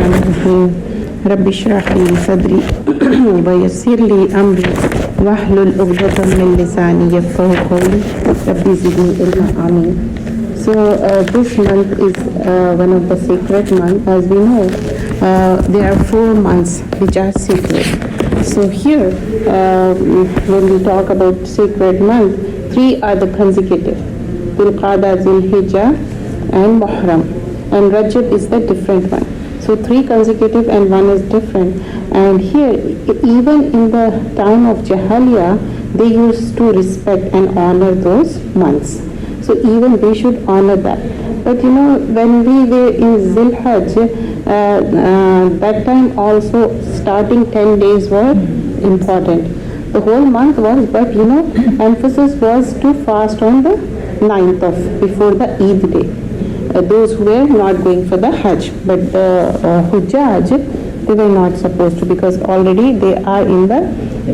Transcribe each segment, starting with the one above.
الرحمن الرحيم رب اشرح لي صدري ويسر لي أمري واحلل عقدة من لساني يفقهوا قولي رب زدني علما آمين. So this month is one of the sacred months. As we know, there are 4 months which are sacred. So here, when we talk about sacred month, 3 are the consecutive: Dhul Qa'dah, Dhul Hijjah, and Muharram. And Rajab is the different one. So 3 consecutive and 1 is different. And here, even in the time of Jahiliyyah, they used to respect and honor those months. So even they should honor that. But when we were in Zilhajj, that time also starting 10 days were important. The whole month was, but emphasis was to fast on the 9th of, before the Eid day. Those who were not going for the Hajj, but the Hujjaj, they were not supposed to, because already they are in the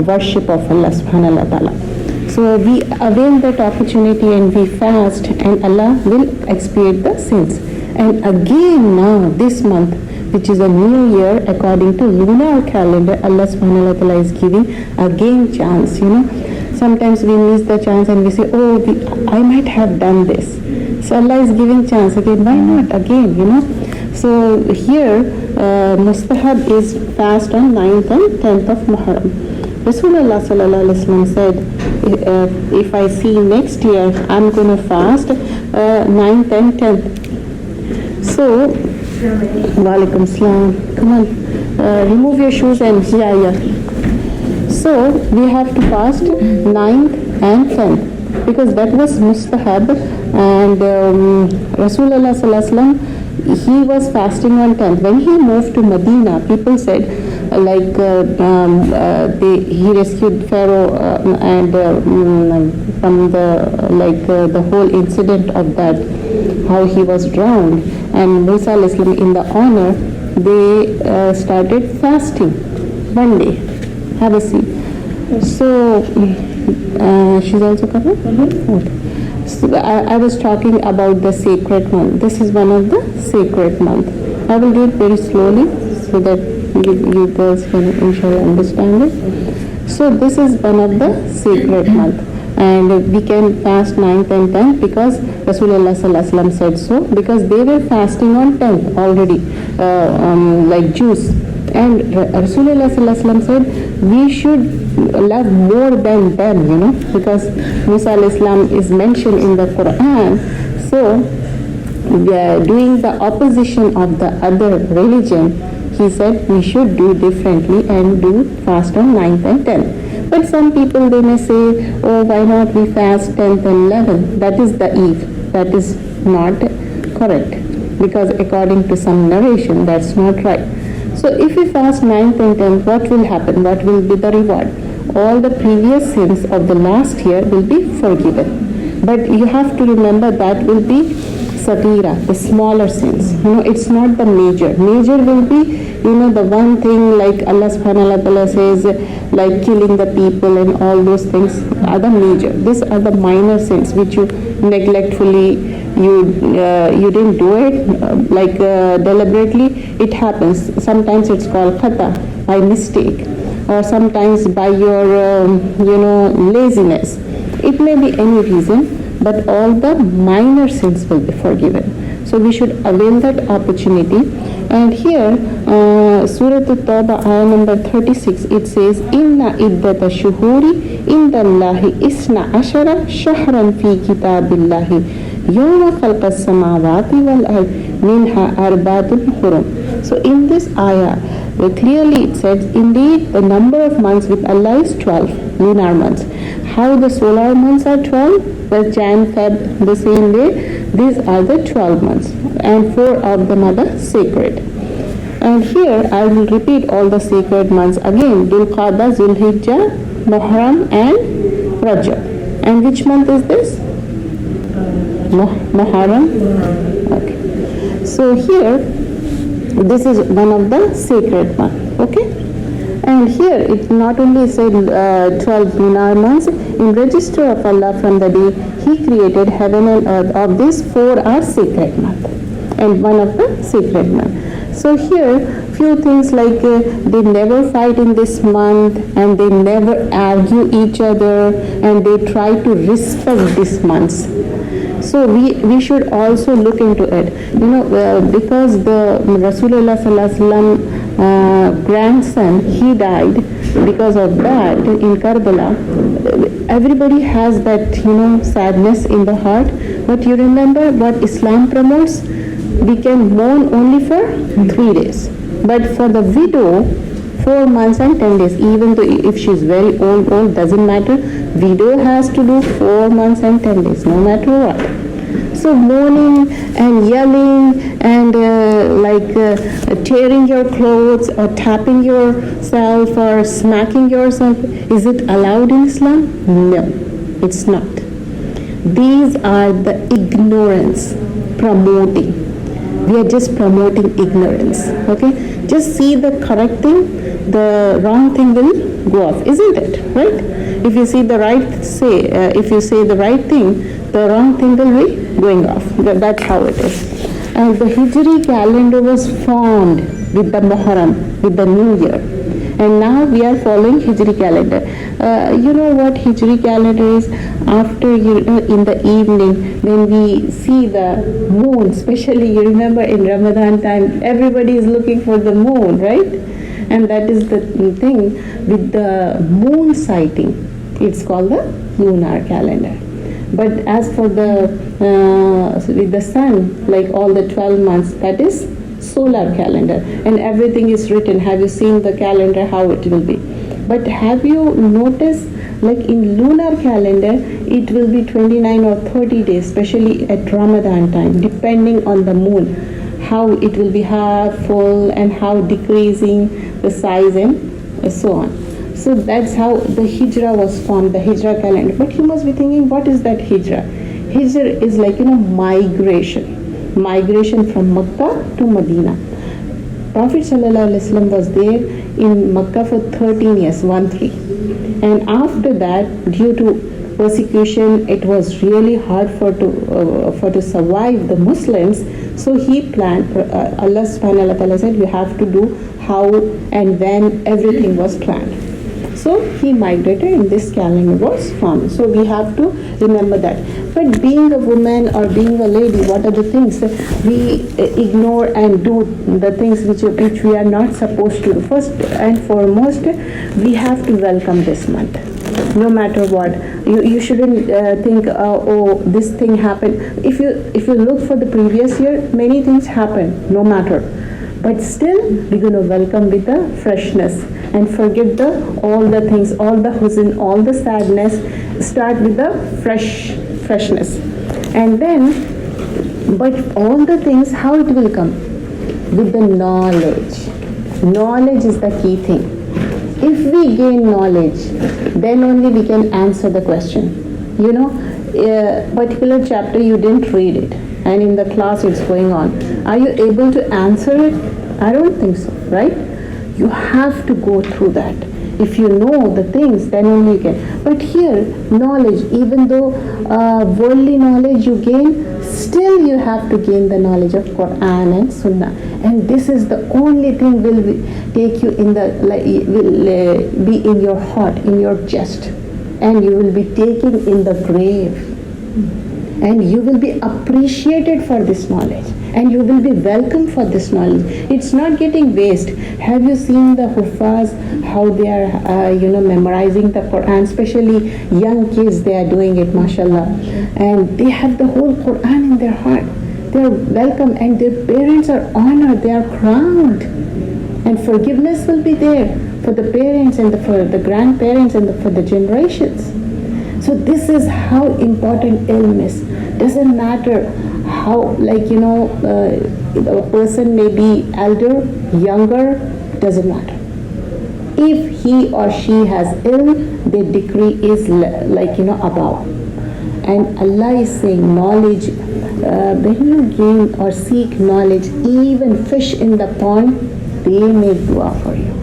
worship of Allah subhanahu wa ta'ala. So we avail that opportunity and we fast, and Allah will expiate the sins. And again now this month, which is a new year according to lunar calendar, Allah subhanahu wa ta'ala is giving again chance. Sometimes we miss the chance and we say, I might have done this. So Allah is giving chance again. Why not again? So here mustahab is fast on 9th and 10th of Muharram. Rasulullah sallallahu alaihi wasallam said, if I see next year, I'm going to fast 9th and 10th. So, walaikum salam. Come on, remove your shoes and yeah. So we have to fast 9th and 10th because that was mustahab. And Rasulullah sallallahu alaihi wasallam, he was fasting on 10th. When he moved to Medina, people said, he rescued Pharaoh and from the whole incident of that, how he was drowned, and Musa alayhi salam, in the honor, they started fasting one day. Have a seat. So she's also covered? Okay. So I was talking about the sacred month. This is one of the sacred month. I will do it very slowly so that you girls can inshallah understand it. So this is one of the sacred month, and we can fast 9th and 10th because Rasulullah sallallahu alaihi wasallam said so, because they were fasting on 10th already, like Jews. And Rasulullah sallallahu alaihi wasallam said we should love more than them, because Musa alayhi salam is mentioned in the Quran. So doing the opposition of the other religion, he said we should do differently and do fast on 9th and 10th. But some people, they may say, why not we fast 10th and 11th? That is the Eve. That is not correct, because according to some narration, that's not right. So if we fast 9th and 10th, what will happen? What will be the reward? All the previous sins of the last year will be forgiven. But you have to remember that will be sagira, the smaller sins. It's not the major. Major will be, the one thing like Allah subhanahu wa ta'ala says, like killing the people and all those things are the major. These are the minor sins which you neglectfully, you didn't do it deliberately. It happens. Sometimes it's called khata, by mistake, or sometimes by your laziness. It may be any reason, but all the minor sins will be forgiven. So we should avail that opportunity. And here, Surah At-Tawbah, ayah number 36, it says, Inna iddata shuhuri inda Allahi isna ashara shahran fi kitabillahi yawma khalqa samawati wal ard minha arbatul hurum. So in this ayah, clearly it says, indeed the number of months with Allah is 12 lunar months. How the solar months are 12, the Jan, Feb, the same way, these are the 12 months, and 4 of them are the sacred. And here I will repeat all the sacred months again: Dhul Qa'dah, Dhul Hijjah, Muharram, and Rajab. And which month is this? Muharram. Okay. So here, this is one of the sacred months. Okay. And here it not only said 12 lunar months, in register of Allah from the day He created heaven and earth, of these 4 are sacred months, and one of the sacred months. So here, few things like they never fight in this month, and they never argue each other, and they try to respect these months. So we should also look into it, because the Rasulullah Sallallahu Alaihi Wasallam grandson, he died because of that in Karbala. Everybody has that sadness in the heart, but you remember what Islam promotes? We can mourn only for 3 days, but for the widow, 4 months and 10 days, even though if she's very old, doesn't matter. Widow has to do 4 months and 10 days, no matter what. So mourning and yelling and tearing your clothes or tapping yourself or smacking yourself, is it allowed in Islam? No, it's not. These are the ignorance promoting. We are just promoting ignorance. Okay, just see the correct thing, the wrong thing will go off, isn't it? Right? If you see the right if you say the right thing, the wrong thing will be going off. That's how it is. And the Hijri calendar was formed with the Muharram, with the New Year, and now we are following Hijri calendar. You know what Hijri calendar is? After in the evening when we see the moon, especially you remember in Ramadan time, everybody is looking for the moon, right? And that is the thing with the moon sighting. It's called the lunar calendar. But as for the with the sun, like all the 12 months, that is solar calendar, and everything is written. Have you seen the calendar, how it will be? But have you noticed, like in lunar calendar, it will be 29 or 30 days, especially at Ramadan time, depending on the moon, how it will be half full and how decreasing the size and so on. So that's how the Hijra was formed, the Hijra calendar. But you must be thinking, what is that Hijra? Hijra is like, migration from Makkah to Medina. Prophet ﷺ was there in Makkah for 13 years, 13. And after that, due to persecution, it was really hard for to survive the Muslims. So he planned, Allah subhanahu wa ta'ala said, you have to do how and when everything was planned. So he migrated and this calendar was formed. So we have to remember that. But being a woman or being a lady, what are the things we ignore and do, the things which we are not supposed to do? First and foremost, we have to welcome this month. No matter what, you shouldn't think, oh, this thing happened. If you look for the previous year, many things happened, no matter. But still, we're going to welcome with the freshness and forget all the things, all the huzn, all the sadness. Start with the freshness. And then, but all the things, how it will come? With the knowledge. Knowledge is the key thing. If we gain knowledge, then only we can answer the question. Particular chapter you didn't read it, and in the class it's going on. Are you able to answer it? I don't think so, right? You have to go through that. If you know the things, then only you can. But here, knowledge, even though worldly knowledge you gain, still you have to gain the knowledge of Quran and Sunnah. And this is the only thing will take you in the, will be in your heart, in your chest. And you will be taken in the grave. And you will be appreciated for this knowledge. And you will be welcomed for this knowledge. It's not getting waste. Have you seen the Hufaz, how they are, memorizing the Quran, especially young kids, they are doing it, mashallah. And they have the whole Quran in their heart. They are welcome and their parents are honored, they are crowned. And forgiveness will be there for the parents and for the grandparents and for the generations. So this is how important ilm is. Doesn't matter how, a person may be elder, younger, doesn't matter. If he or she has ilm, the degree is above. And Allah is saying knowledge, when you gain or seek knowledge, even fish in the pond, they make dua for you.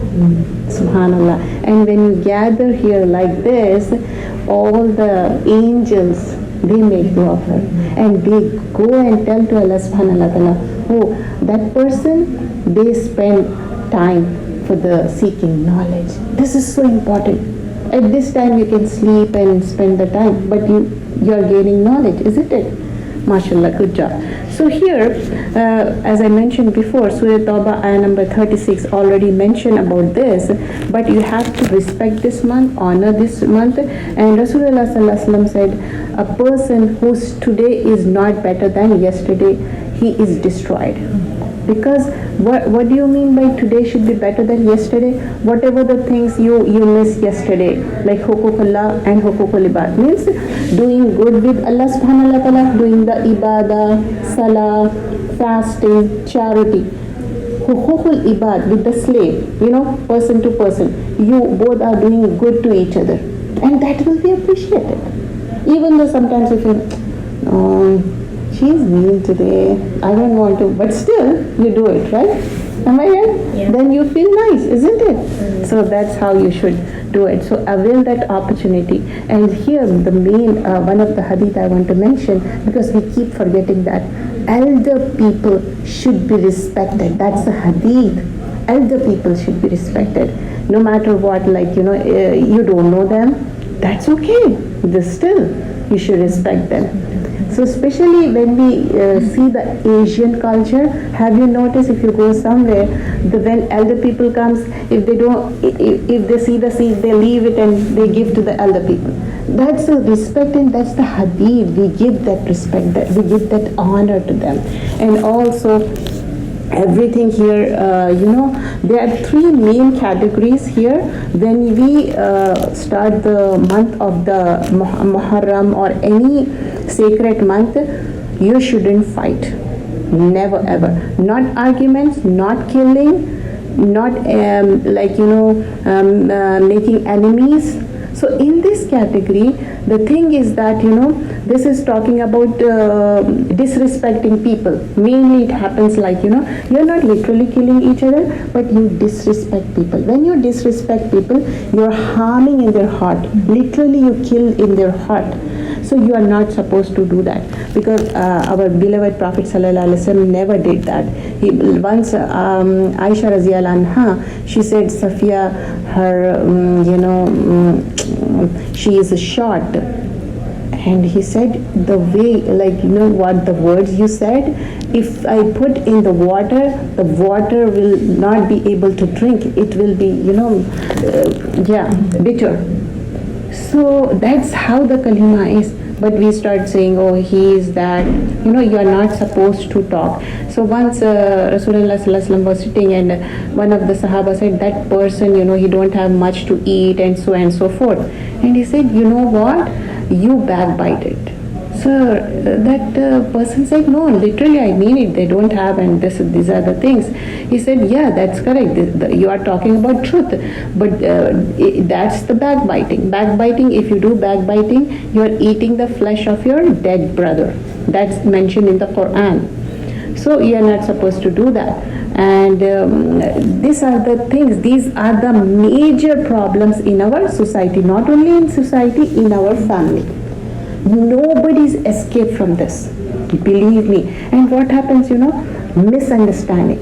Subhanallah. And when you gather here like this, all the angels, they make dua for you. And they go and tell to Allah subhanahu wa ta'ala, oh, that person, they spend time for the seeking knowledge. This is so important. At this time you can sleep and spend the time, but you are gaining knowledge, isn't it? MashaAllah, good job. So here, as I mentioned before, Surah Tawbah ayah number 36 already mentioned about this, but you have to respect this month, honor this month. And Rasulullah sallallahu alaihi wasallam said, a person whose today is not better than yesterday, he is destroyed. Because what do you mean by today should be better than yesterday? Whatever the things you missed yesterday, like huququllah and huququl ibad, means doing good with Allah subhanahu wa ta'ala, doing the ibadah, salah, fasting, charity. Huququl ibad, with the slave, person to person, you both are doing good to each other, and that will be appreciated. Even though sometimes you feel, she's mean today, I don't want to, but still you do it, right? Am I right? Yeah. Then you feel nice, isn't it? So that's how you should do it. So avail that opportunity. And here the main, one of the hadith I want to mention, because we keep forgetting that, elder people should be respected. That's a hadith. Elder people should be respected. No matter what, like, you don't know them, that's okay. Still, you should respect them. So especially when we see the Asian culture, have you noticed if you go somewhere, when elder people comes, if they see the seed, they leave it and they give to the elder people. That's the respect, and that's the hadith. We give that respect, that we give that honor to them. And also everything here, there are three main categories here. When we start the month of the Muharram or any sacred month, you shouldn't fight. Never ever. Not arguments, not killing, not making enemies. So in this category, the thing is that, this is talking about disrespecting people. Mainly it happens like, you're not literally killing each other, but you disrespect people. When you disrespect people, you're harming in their heart. Literally you kill in their heart. So you are not supposed to do that, because our beloved Prophet ﷺ never did that. Once Aisha Raziyallahu Anha, she said Safiya, her, she is short. And he said, the way, what the words you said, if I put in the water will not be able to drink. It will be, bitter. So that's how the kalima is. But we start saying, oh, he is that, you are not supposed to talk. So once Rasulullah sallallahu alaihi wasallam was sitting, and one of the Sahaba said, that person, he don't have much to eat, and so forth. And he said, you know what, you backbited. So that person said, no, literally I mean it, they don't have, and these are the things. He said, yeah, that's correct, you are talking about truth, but that's the backbiting. Backbiting, if you do backbiting, you are eating the flesh of your dead brother. That's mentioned in the Quran. So you are not supposed to do that. And these are the things, these are the major problems in our society, not only in society, in our family. Nobody's escaped from this, believe me. And what happens, misunderstanding,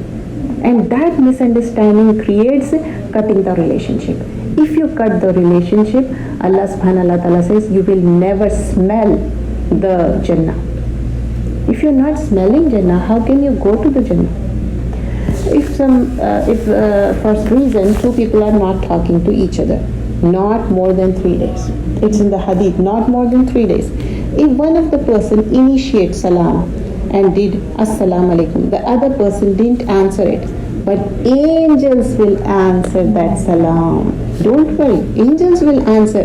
and that misunderstanding creates cutting the relationship. If you cut the relationship, Allah subhanahu wa ta'ala says you will never smell the Jannah. If you're not smelling Jannah, how can you go to the Jannah? If for some reason two people are not talking to each other, not more than 3 days. It's in the hadith, not more than 3 days. If one of the person initiates salam and did assalamu alaikum, the other person didn't answer it, but angels will answer that salam. Don't worry, angels will answer.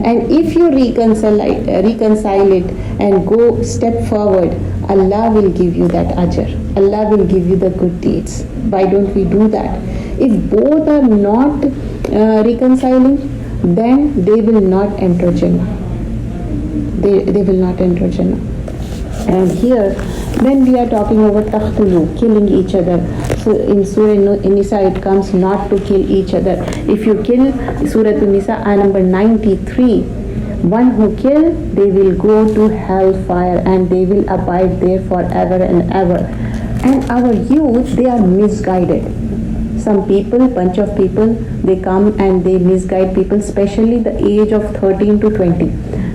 And if you reconcile it and go step forward, Allah will give you that ajr. Allah will give you the good deeds. Why don't we do that? If both are not reconciling, then they will not enter Jannah. They will not enter Jannah. And here, when we are talking about taqtulu, killing each other, so in Surah Nisa it comes not to kill each other. If you kill, Surah Nisa ayah number 93, one who kill, they will go to hellfire and they will abide there forever and ever. And our youth, they are misguided. Some people, bunch of people, they come and they misguide people, especially the age of 13 to 20,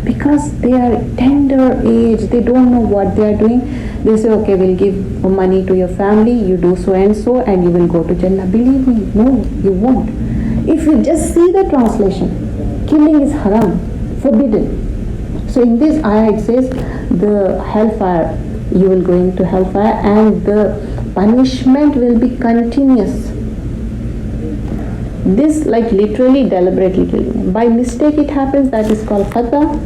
because they are tender age, they don't know what they are doing. They say, okay, we'll give money to your family, you do so and you will go to Jannah. Believe me, no, you won't. If you just see the translation, killing is haram, forbidden. So in this ayah it says the hellfire, you will go into hellfire and the punishment will be continuous. This like literally deliberately killing. By mistake it happens, that is called khata.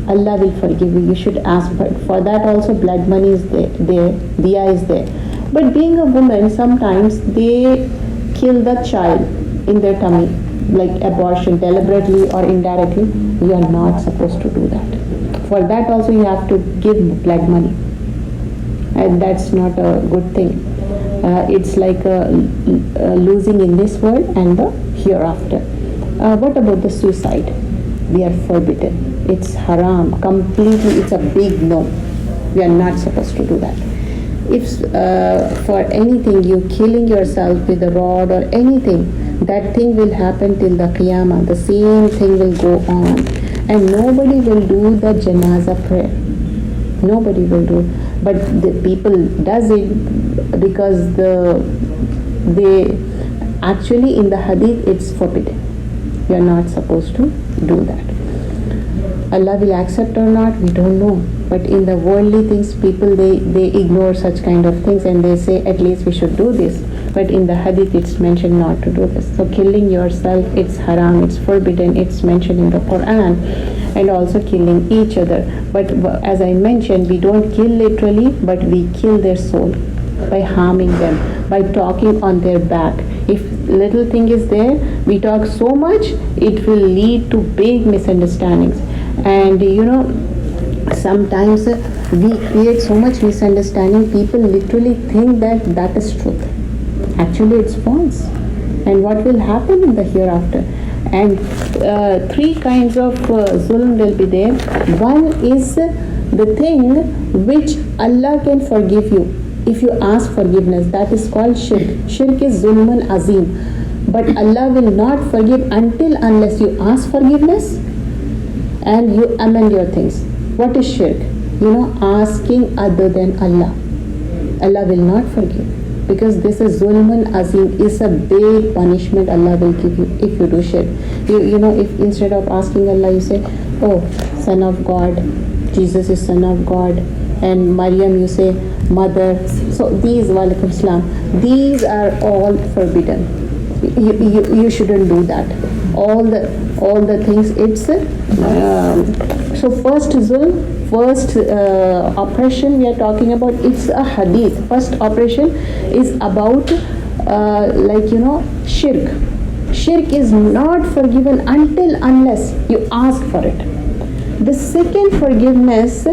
Allah will forgive you. You should ask for that also. Blood money is there, diya is there. But being a woman, sometimes they kill the child in their tummy, like abortion, deliberately or indirectly. You are not supposed to do that. For that also you have to give blood money, and that's not a good thing. It's like losing in this world and the hereafter. What about the suicide? We are forbidden. It's haram completely. It's a big no. We are not supposed to do that. If for anything you killing yourself with a rod or anything, that thing will happen till the qiyamah. The same thing will go on, and nobody will do the janazah prayer. Nobody will do. But the people does it because they actually in the hadith it's forbidden. You are not supposed to do that. Allah will accept or not, we don't know. But in the worldly things, people they ignore such kind of things and they say at least we should do this. But in the hadith it's mentioned not to do this. So killing yourself, it's haram, it's forbidden, it's mentioned in the Quran. And also killing each other. But as I mentioned, we don't kill literally, but we kill their soul by harming them, by talking on their back. If little thing is there, we talk so much, it will lead to big misunderstandings. And sometimes we create so much misunderstanding, people literally think that is truth. Actually it's false. And what will happen in the hereafter? And three kinds of zulm will be there. One is the thing which Allah can forgive you if you ask forgiveness. That is called shirk. Shirk is zulmun azim. But Allah will not forgive unless you ask forgiveness and you amend your things. What is shirk? Asking other than Allah. Allah will not forgive. Because this is zulmun azim, is a big punishment Allah will give you if you do shirk. If instead of asking Allah you say, oh, son of God, Jesus is son of God, and Maryam you say mother. So these, walaikum salam, these are all forbidden. You shouldn't do that. All the things it's so first zulm. First oppression we are talking about, it's a hadith. First oppression is about shirk. Shirk is not forgiven unless you ask for it. The second forgiveness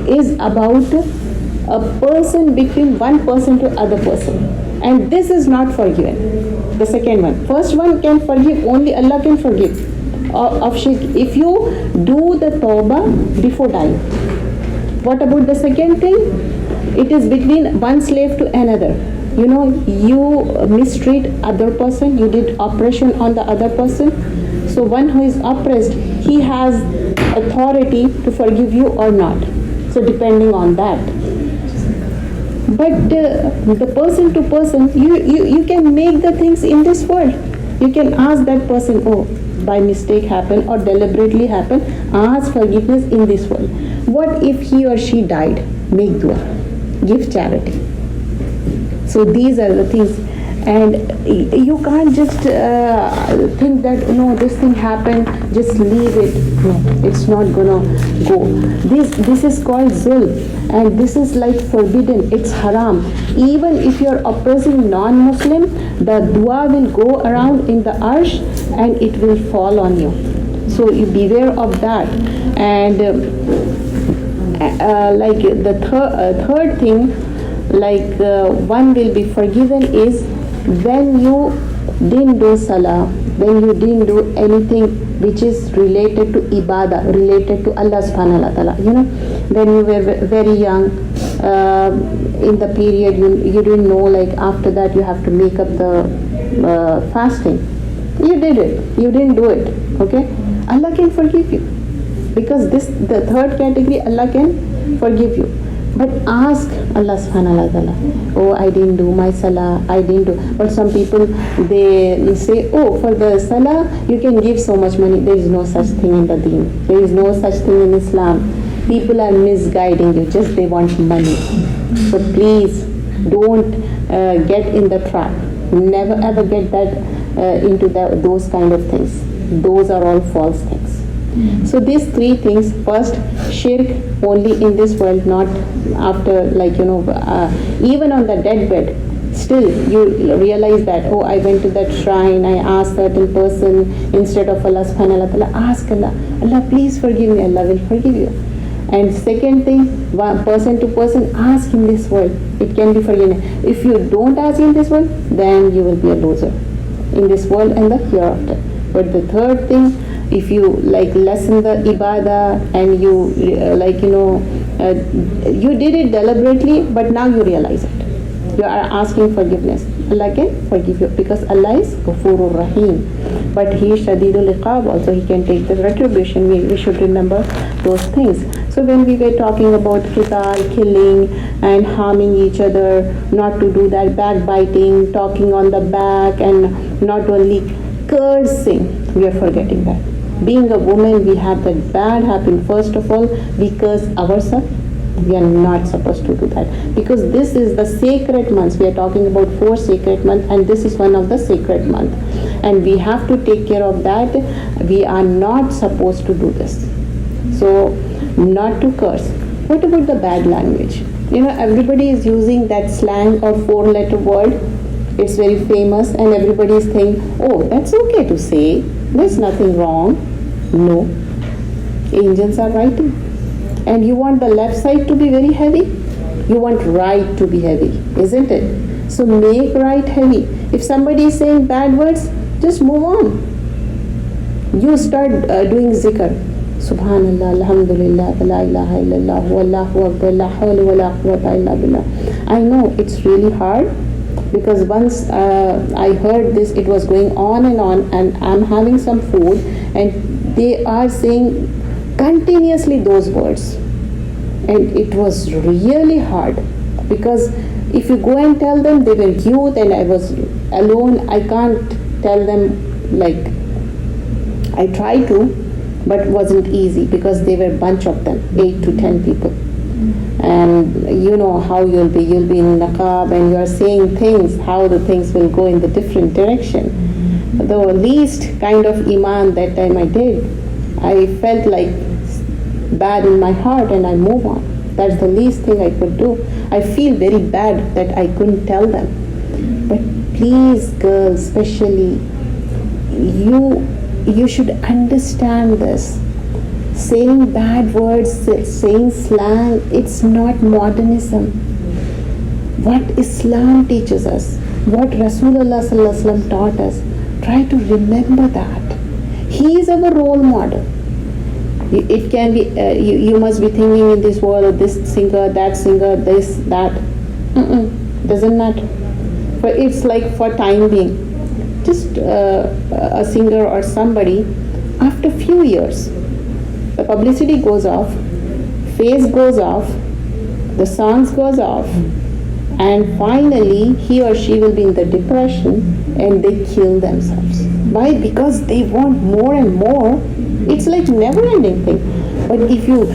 is about a person, between one person to other person, and this is not forgiven. The second one. First one can forgive, only Allah can forgive. Of shirk, if you do the tawbah before dying. What about the second thing? It is between one slave to another. You mistreat other person, you did oppression on the other person. So one who is oppressed, he has authority to forgive you or not. So depending on that. But the person to person, you can make the things in this world. You can ask that person, oh, by mistake happen or deliberately happen, ask forgiveness in this world. What if he or she died? Make dua, give charity. So these are the things. And you can't just think that no, this thing happened, just leave it. No, it's not gonna go. This is called zulm, and this is like forbidden. It's haram. Even if you're oppressing non-Muslim, the dua will go around in the arsh and it will fall on you. So you beware of that. And like the third thing, like one will be forgiven is when you didn't do salah, when you didn't do anything which is related to ibadah, related to Allah subhanahu wa ta'ala. When you were very young, in the period you didn't know, like after that you have to make up the fasting. You did it, you didn't do it, okay? Allah can forgive you, because the third category, Allah can forgive you. But ask Allah subhanahu wa ta'ala, oh, I didn't do my salah, I didn't do. But some people, they say, oh, for the salah, you can give so much money. There is no such thing in the deen. There is no such thing in Islam. People are misguiding you, just they want money. So please, don't get in the trap. Never ever get that into those kind of things. Those are all false things. So these three things: first, shirk only in this world, not after, like, even on the deathbed. Still, you realize that, oh, I went to that shrine, I asked certain person instead of Allah subhanahu wa ta'ala. Ask Allah, Allah, please forgive me. Allah will forgive you. And second thing, person to person, ask in this world. It can be forgiven. If you don't ask in this world, then you will be a loser in this world and the hereafter. But the third thing, if you lessen the ibadah and you you did it deliberately, but now you realize it, you are asking forgiveness, Allah can forgive you, because Allah is Ghafurur Rahim. But He is Shadidul Iqab also, He can take the retribution. We should remember those things. So when we were talking about qital, killing and harming each other, not to do that, backbiting, talking on the back, and not only cursing, we are forgetting that. Being a woman, we have that bad habit. First of all, we curse ourselves. We are not supposed to do that, because this is the sacred months. We are talking about 4 sacred months, and this is one of the sacred months, and we have to take care of that. We are not supposed to do this. So, not to curse. What about the bad language? Everybody is using that slang or 4-letter word. It's very famous, and everybody is saying, oh, that's okay to say, there's nothing wrong. No, angels are writing. And you want the left side to be very heavy, you want right to be heavy, isn't it? So make right heavy. If somebody is saying bad words, just move on. You start doing zikr. Subhanallah, alhamdulillah, la ilaha illallah, wallahu akbar, la hawla wa la quwwata illa billah. I know it's really hard, because once I heard this, it was going on, and I'm having some food, and they are saying continuously those words, and it was really hard, because if you go and tell them, they were youth and I was alone. I can't tell them, like, I tried to, but it wasn't easy, because they were a bunch of them, 8 to 10 people. And you know how you'll be in niqab, and you're saying things, how the things will go in the different direction. The least kind of iman that time I did, I felt like bad in my heart, and I move on. That's the least thing I could do. I feel very bad that I couldn't tell them. But please, girls, especially, you should understand this. Saying bad words, saying slang, it's not modernism. What Islam teaches us, what Rasulullah sallallahu alaihi wasallam taught us, try to remember that. He is our role model. It can be, you must be thinking in this world, this singer, this, that. Doesn't matter. But it's like for time being. Just a singer or somebody, after few years, the publicity goes off, face goes off, the songs goes off, and finally he or she will be in the depression and they kill themselves. Why? Because they want more and more. It's like never-ending thing. But if you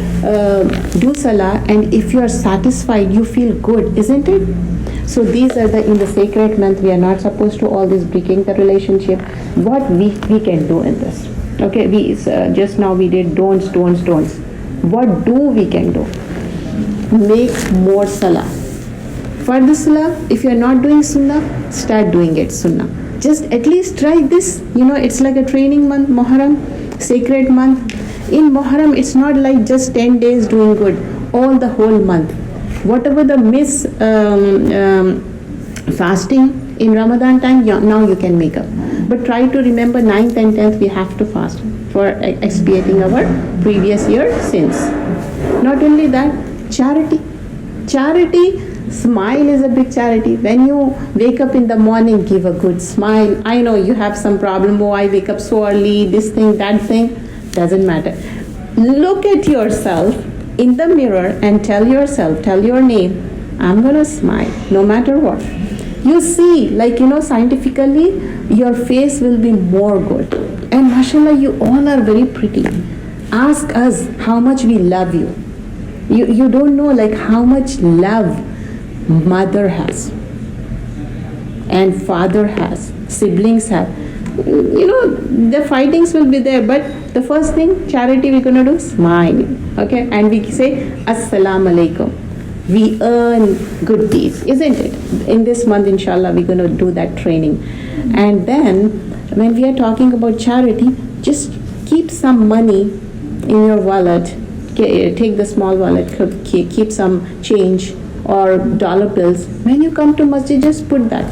do salah and if you are satisfied, you feel good, isn't it? So these are in the sacred month, we are not supposed to all this breaking the relationship. What we can do in this? Okay, we just now we did don'ts. What do we can do? Make more salah. For the salah, if you are not doing sunnah, start doing it sunnah. Just at least try this. It's like a training month, Muharram, sacred month. In Muharram, it's not like just 10 days doing good, all the whole month. Whatever the fasting in Ramadan time, now you can make up. But try to remember 9th and 10th we have to fast for expiating our previous year sins. Not only that, charity. Charity, smile is a big charity. When you wake up in the morning, give a good smile. I know you have some problem. Oh, I wake up so early, this thing, that thing. Doesn't matter. Look at yourself in the mirror and tell yourself, tell your name, I'm gonna smile no matter what. You see, like, scientifically, your face will be more good. And mashallah, you all are very pretty. Ask us how much we love you. You don't know like how much love mother has and father has, siblings have. The fightings will be there, but the first thing, charity, we're gonna do, smile, okay? And we say, Assalamu alaikum. We earn good deeds, isn't it? In this month, inshallah, we're gonna do that training. And then, when we are talking about charity, just keep some money in your wallet. Take the small wallet, keep some change or dollar bills. When you come to masjid, just put that.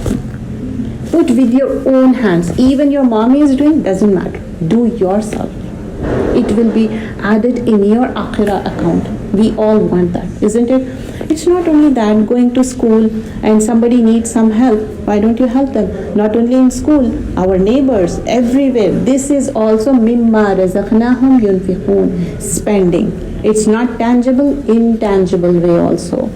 Put with your own hands. Even your mommy is doing, doesn't matter. Do yourself. It will be added in your akhirah account. We all want that, isn't it? It's not only that, going to school and somebody needs some help, why don't you help them? Not only in school, our neighbors, everywhere. This is also mimma razaqnahum yunfiqun, spending. It's not tangible, intangible way also.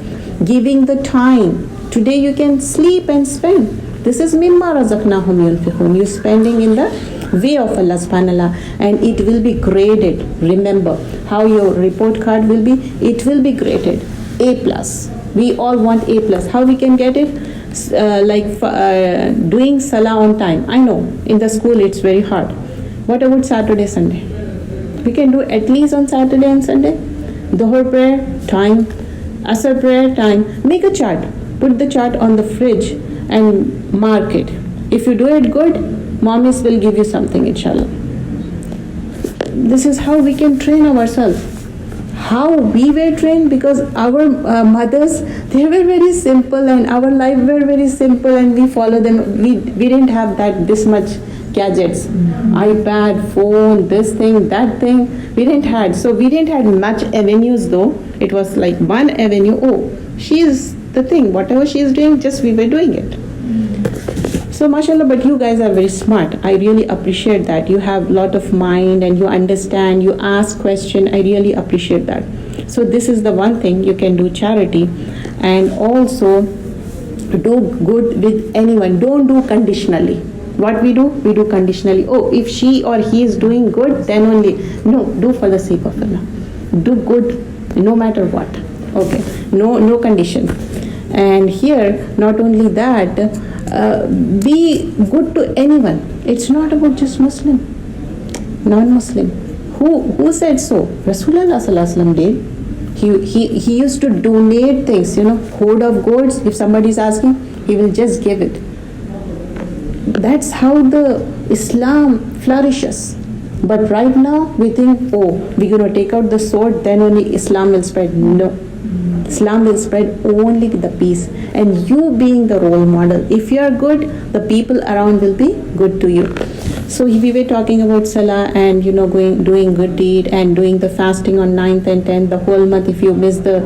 Giving the time. Today you can sleep and spend. This is mimma razaqnahum yunfiqun. You're spending in the way of Allah subhanahu wa ta'ala, and it will be graded. Remember how your report card will be. It will be graded A+. We all want A+. How we can get it? Doing salah on time. I know in the school it's very hard. What about Saturday, Sunday? We can do at least on Saturday and Sunday. Dhuhr prayer, time. Asr prayer, time. Make a chart. Put the chart on the fridge and mark it. If you do it good, mommies will give you something, inshallah. This is how we can train ourselves. How we were trained, because our mothers, they were very simple, and our life were very simple, and we follow them. We didn't have this much gadgets, iPad, phone, this thing, that thing. We didn't have. So we didn't have much avenues though. It was like one avenue. Oh, she is the thing. Whatever she is doing, just we were doing it. So mashallah, but you guys are very smart. I really appreciate that. You have a lot of mind and you understand, you ask question. I really appreciate that. So this is the one thing you can do, charity, and also do good with anyone. Don't do conditionally. What we do conditionally. Oh, if she or he is doing good, then only. No, do for the sake of Allah. Do good no matter what. Okay, no condition. And here, not only that, be good to anyone. It's not about just Muslim, non-Muslim. Who said so? Rasulullah sallallahu alaihi wasallam did. He used to donate things, hoard of gourds. If somebody is asking, he will just give it. That's how the Islam flourishes. But right now we think, oh, we're going to take out the sword, then only Islam will spread. No. Islam will spread only the peace, and you being the role model. If you are good, the people around will be good to you. So we were talking about salah and doing good deed and doing the fasting on 9th and 10th, the whole month. If you miss the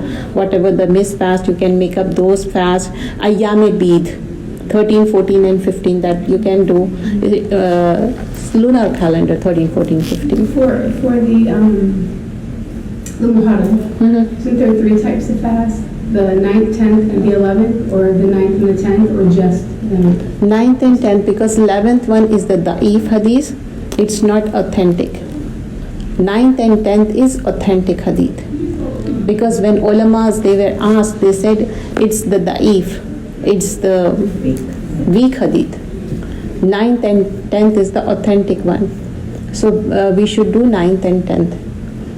missed fast, you can make up those fasts. Ayyam-e-Beed, 13, 14 and 15, that you can do. Lunar calendar, 13, 14, 15. For the Muharram, since there are three types of fast, the 9th, 10th, and the 11th, or the 9th and the 10th, or just the 9th and 10th, because 11th one is the da'if hadith. It's not authentic. 9th and 10th is authentic hadith. Because when ulamas, they were asked, they said it's the da'if. It's the weak hadith. 9th and 10th is the authentic one. So we should do 9th and 10th.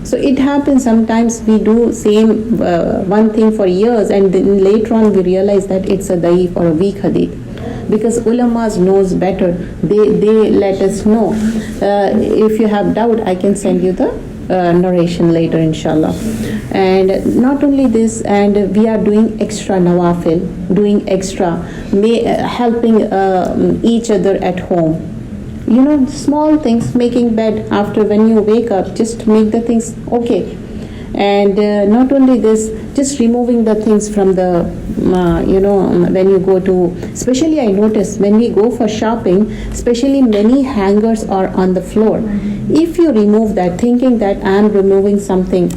So it happens sometimes we do same one thing for years, and then later on we realize that it's a da'if or a weak hadith. Because ulamas knows better. They let us know. If you have doubt, I can send you the narration later, inshallah. And not only this, and we are doing extra nawafil, helping each other at home. Small things, making bed after when you wake up, just make the things okay. And not only this, just removing the things from the, when you go to, especially I notice when we go for shopping, especially many hangers are on the floor. If you remove that, thinking that I am removing something,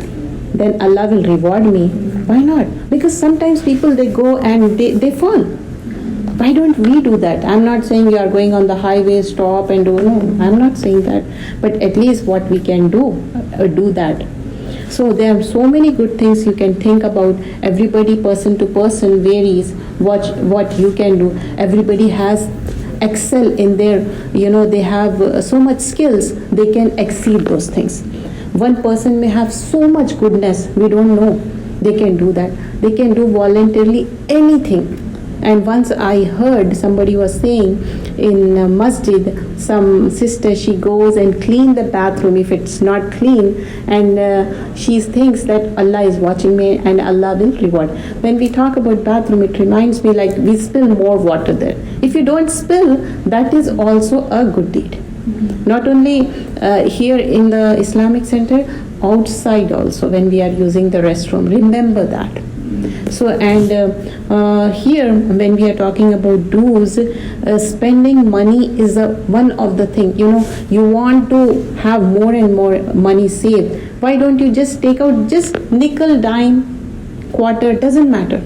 then Allah will reward me. Why not? Because sometimes people, they go and they fall. Why don't we do that? I'm not saying you are going on the highway, stop and do, no, I'm not saying that. But at least what we can do that. So there are so many good things you can think about. Everybody, person to person, varies what you can do. Everybody has excel in their, they have so much skills, they can exceed those things. One person may have so much goodness, we don't know. They can do that. They can do voluntarily anything. And once I heard somebody was saying in a masjid, some sister, she goes and clean the bathroom if it's not clean, and she thinks that Allah is watching me and Allah will reward. When we talk about bathroom, it reminds me like we spill more water there. If you don't spill, that is also a good deed. Not only here in the Islamic Center, outside also when we are using the restroom, remember that. So, and here when we are talking about dues, spending money is one of the thing. You want to have more and more money saved. Why don't you just take out just nickel, dime, quarter, doesn't matter.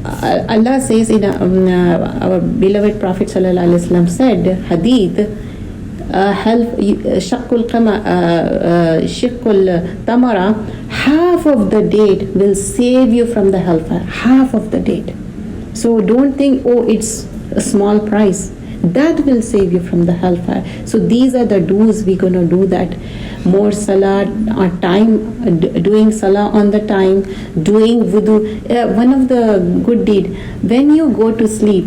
Allah says in our beloved Prophet sallallahu alaihi wasallam said, hadith, shiqqul tamara, half of the date will save you from the hellfire. Half of the date. So don't think, oh, it's a small price. That will save you from the hellfire. So these are the do's we're gonna do that. More salah on time, doing salah on the time, doing wudu. One of the good deed, when you go to sleep,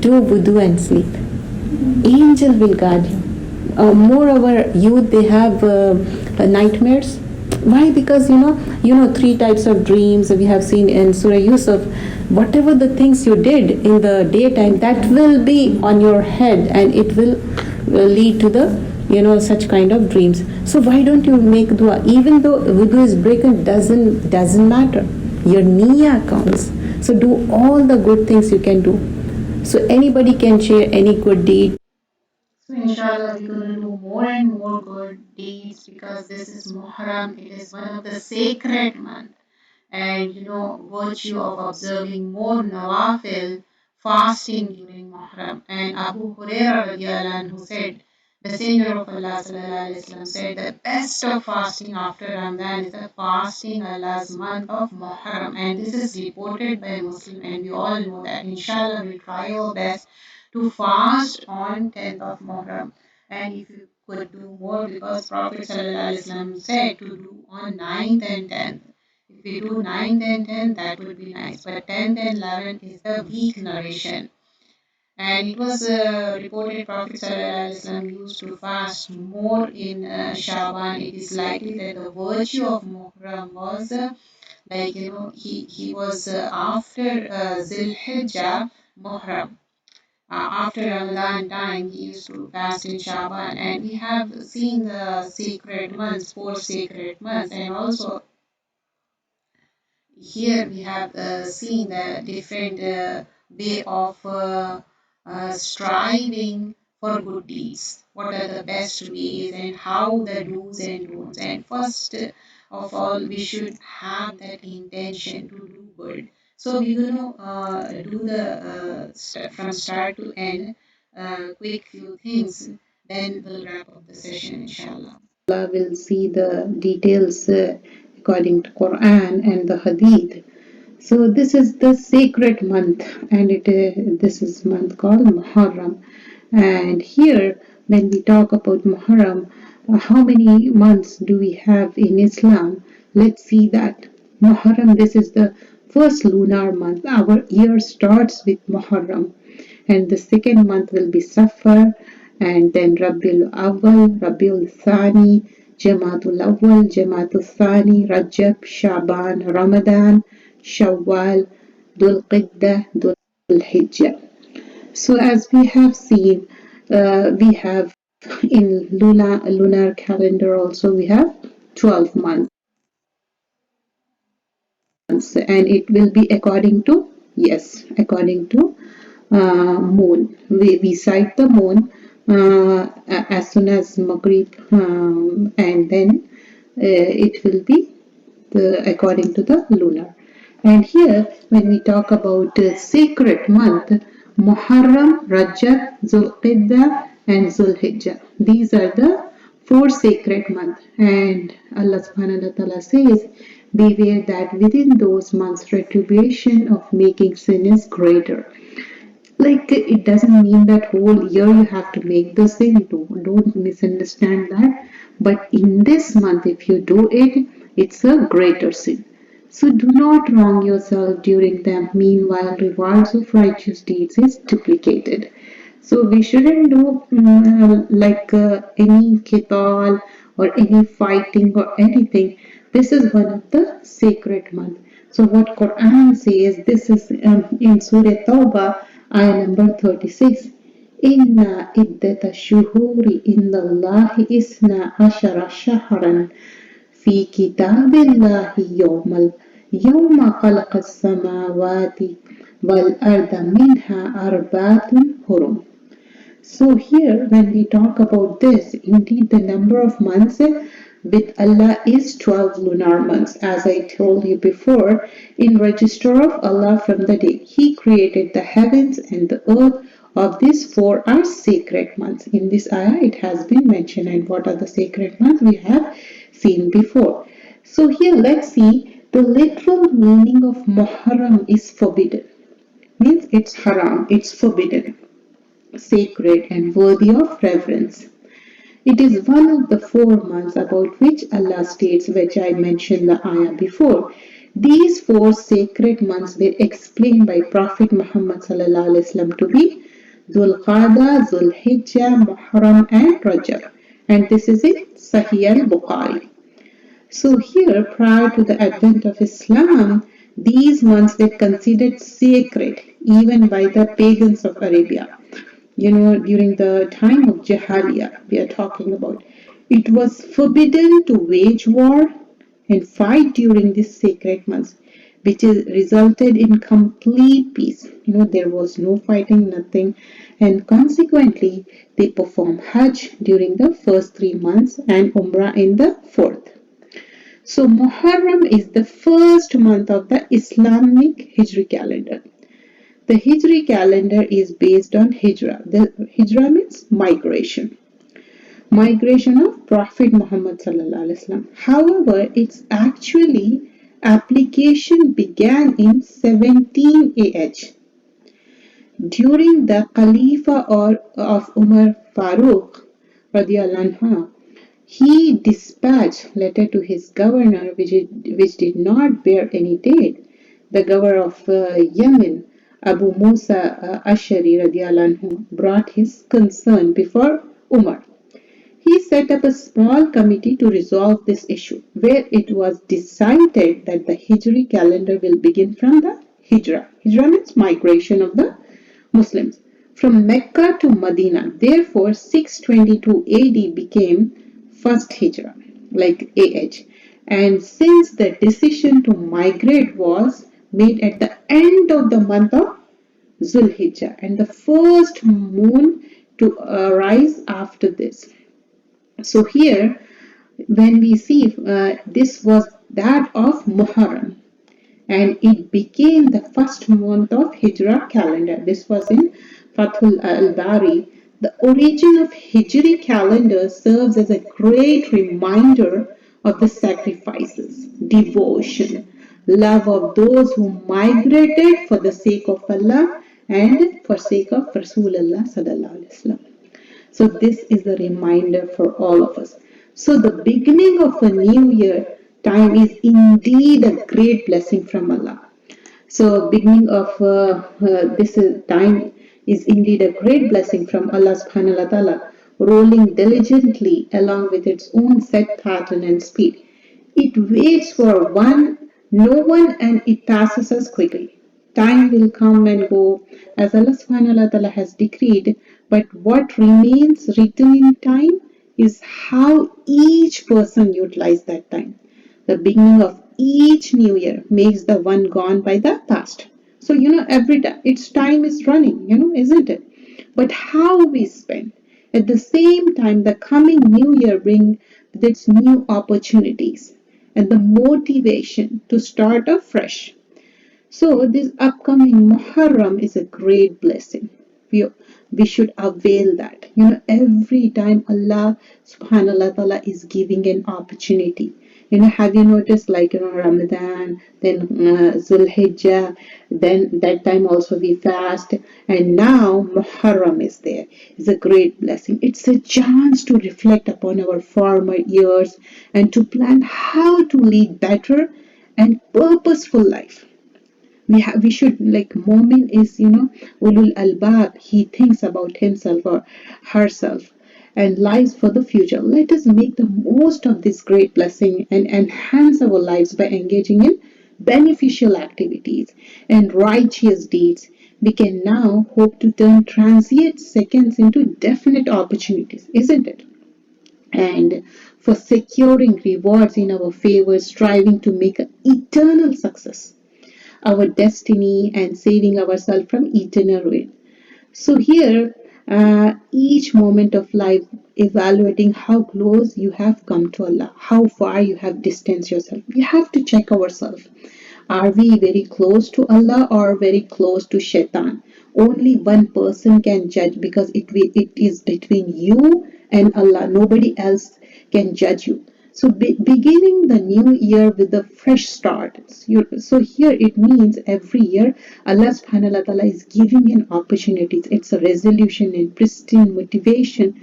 do wudu and sleep. Angel will guard you. Moreover, youth, they have nightmares. Why? Because three types of dreams we have seen in Surah Yusuf. Whatever the things you did in the daytime, that will be on your head, and it will lead to the such kind of dreams. So why don't you make dua? Even though wudu is broken, doesn't matter. Your niyyah counts. So do all the good things you can do. So anybody can share any good deed. So inshallah we're going to do more and more good deeds, because this is Muharram. It is one of the sacred months, and virtue of observing more nawafil, fasting during Muharram. And Abu Hurairah radiallahu anhu said, Messenger of Allah sallallahu alaihi wasallam said, the best of fasting after Ramadan is the fasting Allah's month of Muharram. And this is reported by Muslim, and we all know that. Inshallah we'll try our best to fast on 10th of Muharram. And if you could do more, because Prophet sallallahu alaihi wasallam said to do on 9th and 10th. If we do 9th and 10th, that would be nice. But 10th and 11th is the weak narration. And it was reported Prophet ﷺ used to fast more in Shaban. It is likely that the virtue of Muharram was he was after Zilhijjah Muharram. After Ramadan time, he used to fast in Shaban. And we have seen the sacred months, 4 sacred months, and also here we have seen the different way of striving for good deeds. What are the best ways and how the do's and don'ts. And first of all, we should have that intention to do good. So we're going to do the from start to end, quick few things. Then we'll wrap up the session, inshallah. Allah will see the details according to Quran and the Hadith. So this is the sacred month, and this is month called Muharram. And here, when we talk about Muharram, how many months do we have in Islam? Let's see that. Muharram, this is the first lunar month. Our year starts with Muharram, and the second month will be Safar, and then Rabiul Awwal, Rabiul Thani, Jamatul Awwal, Jamatul Thani, Rajab, Shaban, Ramadan, Shawwal, Dhul Qiddah, Dhul Hijjah. So as we have seen, we have in lunar calendar also we have 12 months. and it will be according to, yes, according to moon. We cite the moon as soon as Maghrib, and then it will be according to the lunar. And here, when we talk about sacred month, Muharram, Rajab, Zulqiddah, and Zulhijjah. These are the four sacred months. And Allah subhanahu wa ta'ala says, beware that within those months retribution of making sin is greater. Like it doesn't mean that whole year you have to make the sin. Don't misunderstand that. But in this month, if you do it, it's a greater sin. So do not wrong yourself during them. Meanwhile, rewards of righteous deeds is duplicated. So we shouldn't do any qital or any fighting or anything. This is one of the sacred months. So what Quran says, this is in Surah Tawbah, ayah number 36. Inna iddata shuhuri inda Allahi isna ashara shahran fi kitabillahi yawma khalaqa samawati wal arda minha arbatun hurum. So here when we talk about this, indeed the number of months with Allah is 12 lunar months, as I told you before, in register of Allah from the day He created the heavens and the earth. Of these four are sacred months. In this ayah it has been mentioned, and what are the sacred months we have seen before. So here let's see the literal meaning of Muharram is forbidden. Means it's haram, it's forbidden, sacred and worthy of reverence. It is one of the 4 months about which Allah states, which I mentioned the ayah before. These 4 sacred months were explained by Prophet Muhammad to be Dhul Qada, Dhul Hijjah, Muharram and Rajab. And this is in Sahih al-Bukhari. So here, prior to the advent of Islam, these months were considered sacred even by the pagans of Arabia. During the time of Jahaliyyah, we are talking about, it was forbidden to wage war and fight during these sacred months, which resulted in complete peace. There was no fighting, nothing, and consequently, they perform Hajj during the first 3 months and Umrah in the 4th. So Muharram is the first month of the Islamic Hijri calendar. The Hijri calendar is based on Hijra. The Hijra means migration. Migration of Prophet Muhammad sallallahu alaihi wasallam. However, its actually application began in 17 AH. During the Khalifa of Umar Farooq radiallahu anhu, he dispatched letter to his governor which did not bear any date. The governor of Yemen, Abu Musa Ashari radiallahu anhu, brought his concern before Umar. He set up a small committee to resolve this issue, where it was decided that the Hijri calendar will begin from the Hijra. Hijra means migration of the Muslims from Mecca to Medina. Therefore, 622 AD became first Hijra, like AH. And since the decision to migrate was made at the end of the month of Zulhijjah and the first moon to arise after this. So here, when we see this was that of Muharram, and it became the first month of Hijra calendar. This was in Fathul al-Bari. The origin of Hijri calendar serves as a great reminder of the sacrifices, devotion, love of those who migrated for the sake of Allah and for sake of Rasulullah sallallahu alaihi wasallam. So this is a reminder for all of us. So the beginning of a new year time is indeed a great blessing from Allah. So beginning of this time is indeed a great blessing from Allah subhanahu wa ta'ala, rolling diligently along with its own set pattern and speed. It waits for no one, and it passes us quickly. Time will come and go as Allah subhanahu wa ta'ala has decreed, but what remains written in time is how each person utilizes that time. The beginning of each new year makes the one gone by the past. So, every time its time is running, isn't it? But how we spend. At the same time, the coming new year brings with its new opportunities and the motivation to start afresh. So this upcoming Muharram is a great blessing. We, we should avail that. Every time Allah subhanahu wa ta'ala is giving an opportunity. Have you noticed like, Ramadan, then Zulhijjah, then that time also we fast, and now Muharram is there. It's a great blessing. It's a chance to reflect upon our former years and to plan how to lead better and purposeful life. We should, like, Momin is, ulul albab. He thinks about himself or herself and lives for the future. Let us make the most of this great blessing and enhance our lives by engaging in beneficial activities and righteous deeds. We can now hope to turn transient seconds into definite opportunities, isn't it? And for securing rewards in our favor, striving to make an eternal success our destiny and saving ourselves from eternal ruin. So here, each moment of life, evaluating how close you have come to Allah, how far you have distanced yourself. We have to check ourselves. Are we very close to Allah or very close to Shaitan? Only one person can judge because it is between you and Allah. Nobody else can judge you. So beginning the new year with a fresh start. So here it means every year Allah subhanahu wa ta'ala is giving an opportunity. It's a resolution and pristine motivation.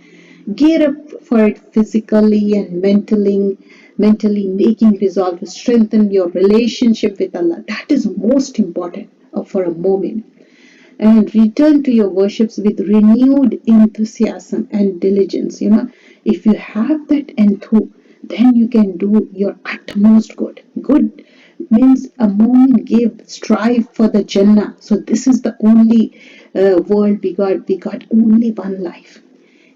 Gear up for it physically and mentally making resolve to strengthen your relationship with Allah. That is most important for a moment. And return to your worships with renewed enthusiasm and diligence. If you have that enthu, then you can do your utmost good. Good means a moment give, strive for the Jannah. So this is the only world we got. We got only one life.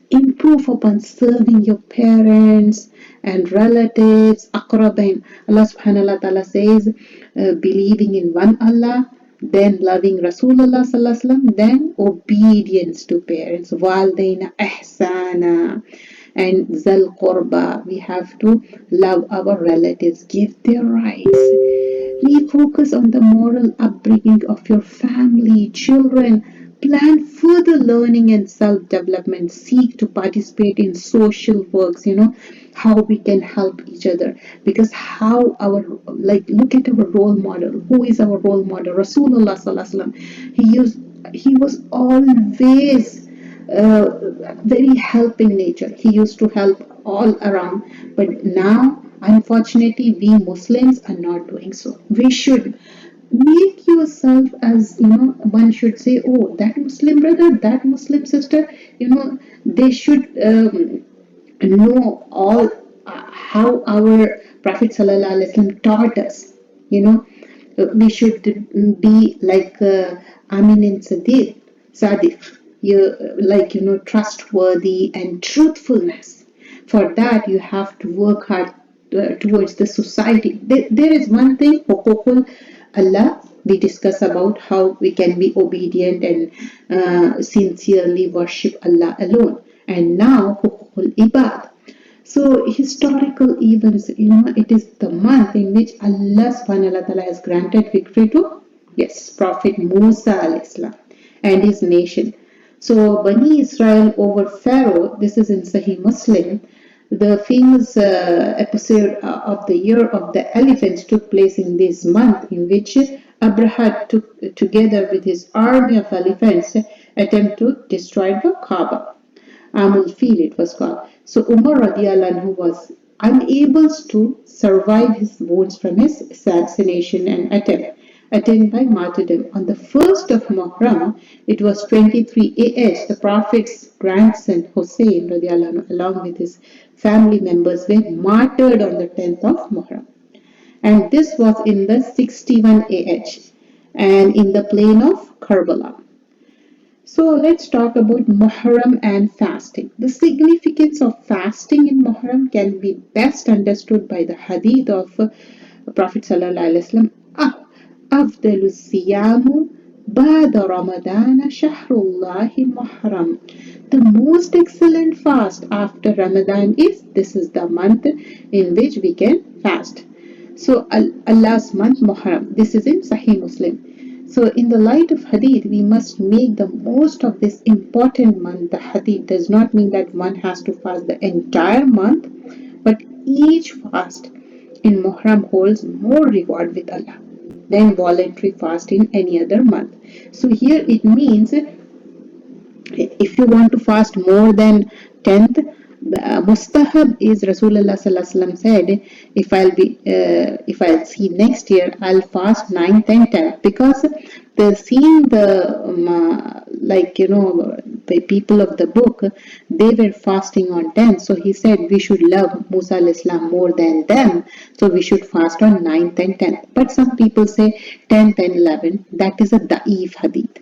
Improve upon serving your parents and relatives, akrabain. Allah subhanahu wa ta'ala says, believing in one Allah, then loving Rasulullah sallallahu alaihi wasallam, then obedience to parents, walidaina ihsana, and zal qurba. We have to love our relatives, give their rights. We focus on the moral upbringing of your family, children. Plan further learning and self-development. Seek to participate in social works, how we can help each other. Because how look at our role model. Who is our role model? Rasulullah sallallahu alaihi wasallam. He was always very helping nature. He used to help all around. But now, unfortunately, we Muslims are not doing so. We should make yourself as, one should say, oh, that Muslim brother, that Muslim sister, they should know all how our Prophet sallallahu alaihi wasallam taught us. We should be like Amin and Sadiq, trustworthy and truthfulness. For that, you have to work hard towards the society. There is one thing, hukukul Allah, we discuss about how we can be obedient and sincerely worship Allah alone. And now, hukukul ibad. So historical events, it is the month in which Allah subhanahu wa ta'ala has granted victory to, yes, Prophet Musa alayhi salam and his nation. So Bani Israel over Pharaoh, this is in Sahih Muslim. The famous episode of the Year of the Elephants took place in this month, in which Abraha took together with his army of elephants attempt to destroy the Kaaba. Amul Fil it was called. So Umar radiallahu anhu was unable to survive his wounds from his assassination and attempt attained by martyrdom. On the 1st of Muharram, it was 23 AH, the Prophet's grandson Hussein radiallahu anhu, along with his family members, were martyred on the 10th of Muharram. And this was in the 61 AH and in the plain of Karbala. So let's talk about Muharram and fasting. The significance of fasting in Muharram can be best understood by the hadith of Prophet sallallahu alaihi wasallam, أفضل الصيام بعد رمضان شهر الله محرم. The most excellent fast after Ramadan is, this is the month in which we can fast. So Allah's month Muharram. This is in Sahih Muslim. So in the light of Hadith, we must make the most of this important month. The Hadith does not mean that one has to fast the entire month, but each fast in Muharram holds more reward with Allah than voluntary fast in any other month. So here it means if you want to fast more than 10th, mustahab is Rasulullah sallallahu alaihi wasallam said, if I'll see next year, I'll fast 9th and 10th, because the seeing the the people of the book, they were fasting on 10th, so he said we should love Musa al-Islam more than them, so we should fast on 9th and 10th. But some people say 10th and 11th, that is a da'if hadith.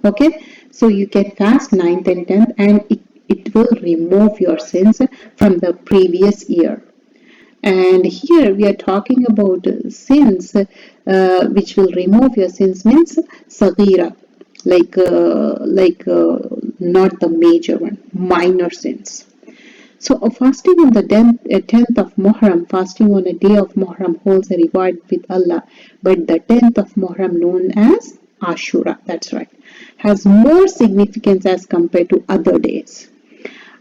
Okay, so you can fast 9th and 10th, and it will remove your sins from the previous year. And here we are talking about sins which will remove your sins, means sagira, not the major one, minor sins. So fasting on the 10th of Muharram, fasting on a day of Muharram holds a reward with Allah, but the 10th of Muharram, known as Ashura, that's right, has more significance as compared to other days.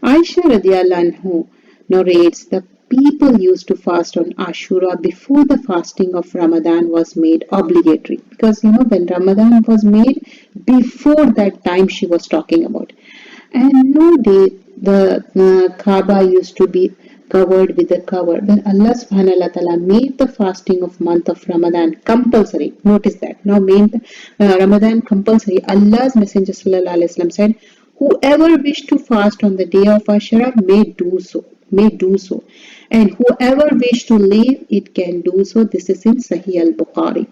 Aisha radiallahu anhu narrates the people used to fast on Ashura before the fasting of Ramadan was made obligatory. Because when Ramadan was made, before that time she was talking about. And no day the Kaaba used to be covered with a cover. When Allah subhanahu wa ta'ala made the fasting of month of Ramadan compulsory, notice that, now made Ramadan compulsory, Allah's Messenger sallallahu alaihi wasallam said, whoever wished to fast on the day of Ashura may do so. And whoever wished to leave, it can do so. This is in Sahih al-Bukhari.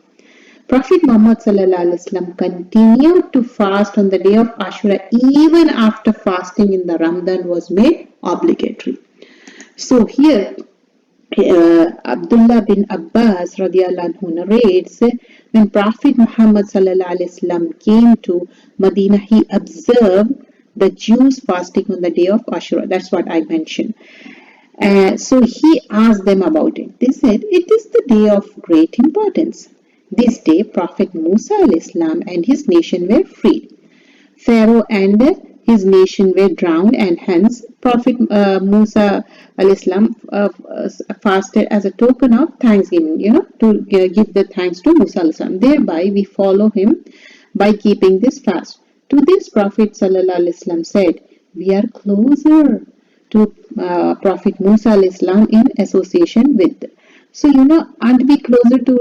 Prophet Muhammad sallallahu alaihi wasallam continued to fast on the day of Ashura even after fasting in the Ramadan was made obligatory. So here Abdullah bin Abbas radiallahu anhu narrates, when Prophet Muhammad sallallahu alaihi wasallam came to Medina, he observed the Jews fasting on the day of Ashura. That's what I mentioned. So he asked them about it. They said, it is the day of great importance. This day, Prophet Musa al-Islam and his nation were freed. Pharaoh and his nation were drowned, and hence Prophet Musa al-Islam fasted as a token of thanksgiving, to give the thanks to Musa al-Islam. Thereby, we follow him by keeping this fast. To this, Prophet sallallahu alaihi wasallam said, we are closer to Prophet Musa al-Islam in association with. So, aren't we closer to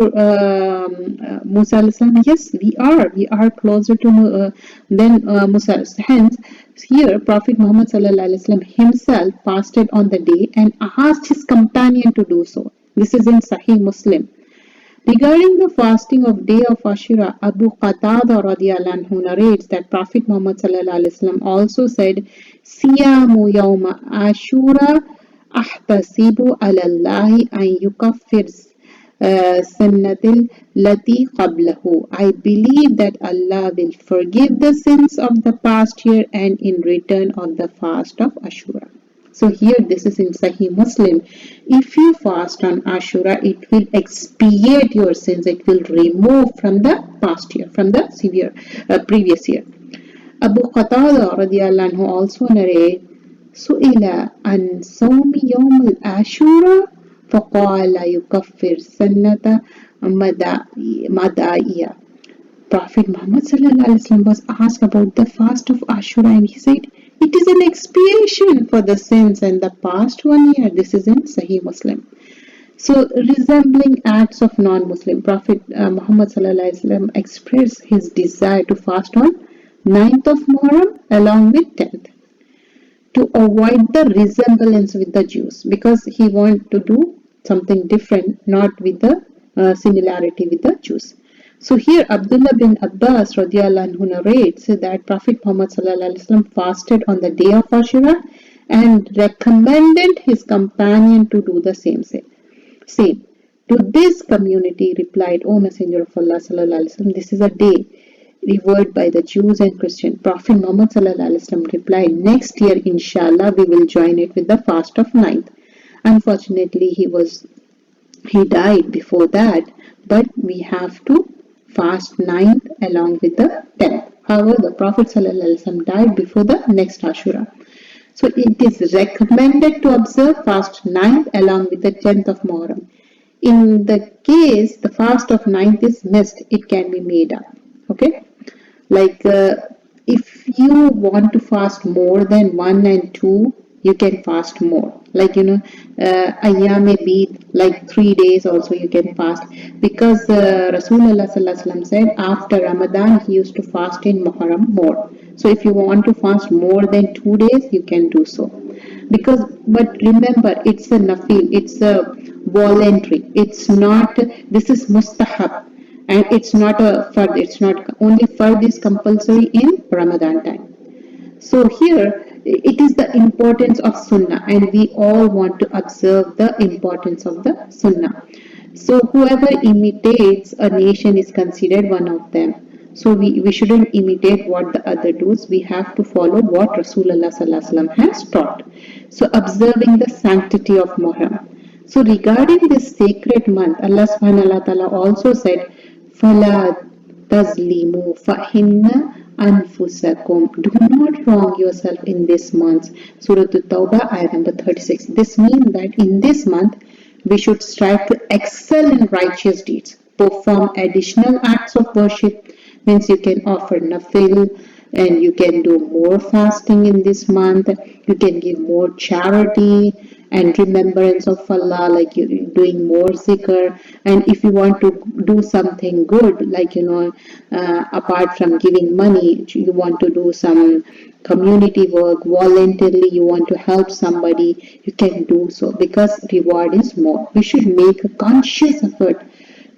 Musa al-Islam? Yes, we are. We are closer to than Musa. Hence, here Prophet Muhammad sallallahu alaihi wasallam himself fasted on the day and asked his companion to do so. This is in Sahih Muslim. Regarding the fasting of day of Ashura, Abu Qatada radiallahu anhu narrates that Prophet Muhammad sallallahu alaihi wasallam also said, Siyamu yawma Ashura ahtasibu ala Allahi an yukaffir sannatil lati qablahu. I believe that Allah will forgive the sins of the past year and in return of the fast of Ashura. So here this is in Sahih Muslim. If you fast on Ashura, it will expiate your sins. It will remove from the past year, from the previous year. Abu Qatada radiallahu anhu also narrates, Su'ila an sawmi yawm al-Ashura faqala yukaffir sannata madaiya. Prophet Muhammad sallallahu alaihi wasallam was asked about the fast of Ashura, and he said, it is an expiation for the sins in the past 1 year. This is in Sahih Muslim. So, resembling acts of non-Muslim, Prophet Muhammad sallallahu alaihi wasallam expressed his desire to fast on 9th of Muharram along with 10th, to avoid the resemblance with the Jews, because he wanted to do something different, not with the similarity with the Jews. So here Abdullah bin Abbas radiallahu anhu narrates that Prophet Muhammad sallallahu alaihi wasallam fasted on the day of Ashura and recommended his companion to do the same. To this community replied, O Messenger of Allah sallallahu alaihi wasallam, this is a day revered by the Jews and Christians. Prophet Muhammad sallallahu alaihi wasallam replied, next year inshallah we will join it with the fast of ninth. Unfortunately he died before that, but we have to fast ninth along with the 10th. However, the Prophet ﷺ died before the next Ashura. So it is recommended to observe fast ninth along with the 10th of Muharram. In the case the fast of ninth is missed, it can be made up. Okay? Like if you want to fast more than 1 and 2, you can fast more. Like ayyam Eid, like 3 days also you can fast, because Rasulullah sallallahu alaihi wasallam said after Ramadan he used to fast in Muharram more. So if you want to fast more than 2 days, you can do so. But remember, it's a nafil, it's a voluntary. It's not. This is mustahab, and it's not a fard. It's not only fard is compulsory in Ramadan time. So here it is the importance of sunnah, and we all want to observe the importance of the sunnah. So whoever imitates a nation is considered one of them. So we shouldn't imitate what the other does. We have to follow what Rasulullah sallallahu alaihi wasallam has taught. So observing the sanctity of Muharram. So regarding this sacred month, Allah subhanahu wa ta'ala also said, فَلَا تَظْلِمُوا فَإِنَّ أَنفُسَكُمْ. Do not wrong yourself in this month. Surah At-Tawbah, ayah number 36. This means that in this month, we should strive to excel in righteous deeds, perform additional acts of worship. Means you can offer nafil, and you can do more fasting in this month. You can give more charity and remembrance of Allah, like you're doing more zikr. And if you want to do something good, like apart from giving money, you want to do some community work voluntarily, you want to help somebody, you can do so, because reward is more. We should make a conscious effort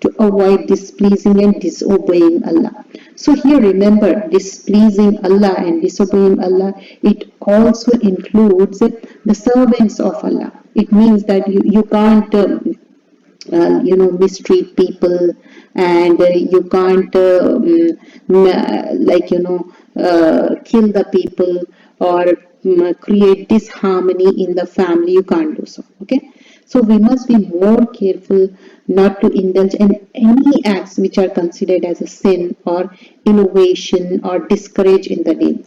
to avoid displeasing and disobeying Allah. So here remember, displeasing Allah and disobeying Allah, it also includes the servants of Allah. It means that you can't mistreat people, and you can't kill the people, or create disharmony in the family. You can't do so. Okay, so we must be more careful not to indulge in any acts which are considered as a sin or innovation or discourage in the deen.